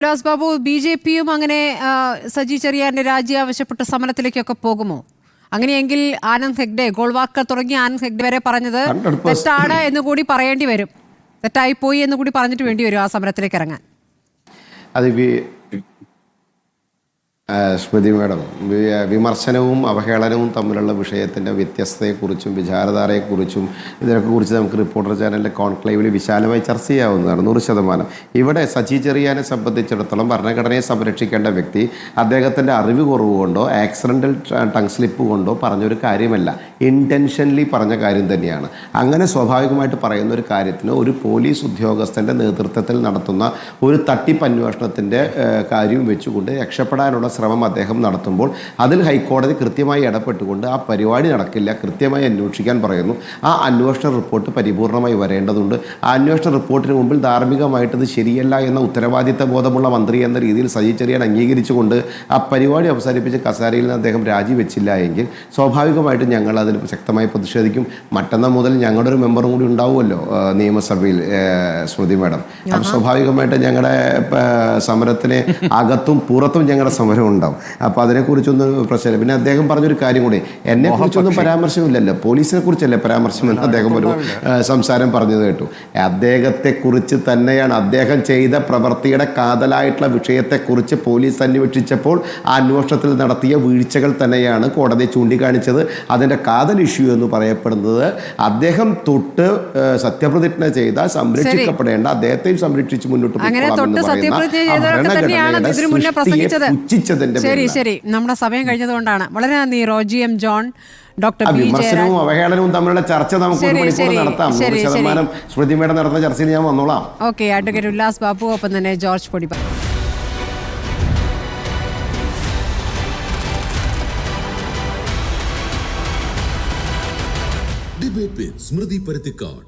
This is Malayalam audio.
ഉല്ലാസ് ബാബു, ബി.ജെ.പിയും അങ്ങനെ സജി ചെറിയാന്റെ രാജി ആവശ്യപ്പെട്ട സമരത്തിലേക്കൊക്കെ പോകുമോ? അങ്ങനെയെങ്കിൽ ആനന്ദ് ഹെഗ്ഡെ, ഗോൾവാക്കർ തുടങ്ങി ആനന്ദ് ഹെഗ്ഡെ വരെ പറഞ്ഞത് തെറ്റാണ് എന്ന് കൂടി പറയേണ്ടി വരും. തെറ്റായി പോയി എന്ന് കൂടി പറഞ്ഞിട്ട് വേണ്ടി വരും ആ സമരത്തിലേക്ക് ഇറങ്ങാൻ. സ്മൃതി മാഡം, വിമർശനവും അവഹേളനവും തമ്മിലുള്ള വിഷയത്തിൻ്റെ വ്യത്യസ്തതയെക്കുറിച്ചും വിചാരധാരയെക്കുറിച്ചും ഇതിനെക്കുറിച്ച് നമുക്ക് റിപ്പോർട്ടർ ചാനലിൻ്റെ കോൺക്ലേവിൽ വിശാലമായി ചർച്ച ചെയ്യാവുന്നതാണ് 100%. ഇവിടെ സജി ചെറിയാനെ സംബന്ധിച്ചിടത്തോളം ഭരണഘടനയെ സംരക്ഷിക്കേണ്ട വ്യക്തി അദ്ദേഹത്തിൻ്റെ അറിവ് കുറവ് കൊണ്ടോ ആക്സിഡൻ്റൽ ടങ് സ്ലിപ്പ് കൊണ്ടോ പറഞ്ഞൊരു കാര്യമല്ല, ഇൻറ്റൻഷനലി പറഞ്ഞ കാര്യം തന്നെയാണ്. അങ്ങനെ സ്വാഭാവികമായിട്ട് പറയുന്ന ഒരു കാര്യത്തിന് ഒരു പോലീസ് ഉദ്യോഗസ്ഥൻ്റെ നേതൃത്വത്തിൽ നടത്തുന്ന ഒരു തട്ടിപ്പ് അന്വേഷണത്തിൻ്റെ കാര്യം വെച്ചുകൊണ്ട് രക്ഷപ്പെടാനുള്ള ശ്രമം അദ്ദേഹം നടത്തുമ്പോൾ അതിൽ ഹൈക്കോടതി കൃത്യമായി ഇടപെട്ടുകൊണ്ട് ആ പരിപാടി നടക്കില്ല, കൃത്യമായി അന്വേഷിക്കാൻ പറയുന്നു. ആ അന്വേഷണ റിപ്പോർട്ട് പരിപൂർണമായി വരേണ്ടതുണ്ട്. ആ അന്വേഷണ റിപ്പോർട്ടിന് മുമ്പിൽ ധാർമ്മികമായിട്ടത് ശരിയല്ല എന്ന ഉത്തരവാദിത്ത ബോധമുള്ള മന്ത്രി എന്ന രീതിയിൽ സജി ചെറിയാൻ അംഗീകരിച്ചുകൊണ്ട് ആ പരിപാടി അവസാനിപ്പിച്ച് കസേരയിൽ നിന്ന് അദ്ദേഹം രാജിവെച്ചില്ല എങ്കിൽ സ്വാഭാവികമായിട്ടും ഞങ്ങൾ അതിൽ ശക്തമായി പ്രതിഷേധിക്കും. മറ്റന്നാൾ മുതൽ ഞങ്ങളുടെ ഒരു മെമ്പറും കൂടി ഉണ്ടാവുമല്ലോ നിയമസഭയിൽ, സ്മൃതി മാഡം. അപ്പം സ്വാഭാവികമായിട്ട് ഞങ്ങളുടെ സമരത്തിന് അകത്തും പുറത്തും ഞങ്ങളുടെ സമരം ഉണ്ടാവും. അപ്പോൾ അതിനെക്കുറിച്ചൊന്നും പ്രശ്നമില്ല. പിന്നെ അദ്ദേഹം പറഞ്ഞൊരു കാര്യം കൂടി, എന്നെക്കുറിച്ചൊന്നും പരാമർശമില്ലല്ലോ, പോലീസിനെ കുറിച്ചല്ലേ പരാമർശമെന്ന് അദ്ദേഹം ഒരു സംസാരം പറഞ്ഞത് കേട്ടു. അദ്ദേഹത്തെക്കുറിച്ച് തന്നെയാണ്, അദ്ദേഹം ചെയ്ത പ്രവൃത്തിയുടെ കാതലായിട്ടുള്ള വിഷയത്തെക്കുറിച്ച് പോലീസ് അന്വേഷിച്ചപ്പോൾ ആ അന്വേഷണത്തിൽ നടത്തിയ വീഴ്ചകൾ തന്നെയാണ് കോടതി ചൂണ്ടിക്കാണിച്ചത്. അതിൻ്റെ കാതൽ ഇഷ്യൂ എന്ന് പറയപ്പെടുന്നത് അദ്ദേഹം തൊട്ട് സത്യപ്രതിജ്ഞ ചെയ്ത സംരക്ഷിക്കപ്പെടേണ്ട, അദ്ദേഹത്തെയും സംരക്ഷിച്ച് മുന്നോട്ട് ശരി, നമ്മുടെ സമയം കഴിഞ്ഞതുകൊണ്ടാണ്. വളരെ നന്ദി റോജി എം ജോൺ, ഡോക്ടർ വിമർശനവും അവഹേളനവും തമ്മിലുള്ള ചർച്ച നമുക്ക് നടത്താം. സ്മൃതി മേഡം നടന്ന ചർച്ചയിൽ ഞാൻ വന്നോളാം. ഓക്കെ, അഡ്വക്കേറ്റ് ഉല്ലാസ് ബാബു, ഒപ്പം തന്നെ ജോർജ് പൊടി. ഡിബേറ്റ് വിത്ത് സ്മൃതി പരുത്തിക്കാട്.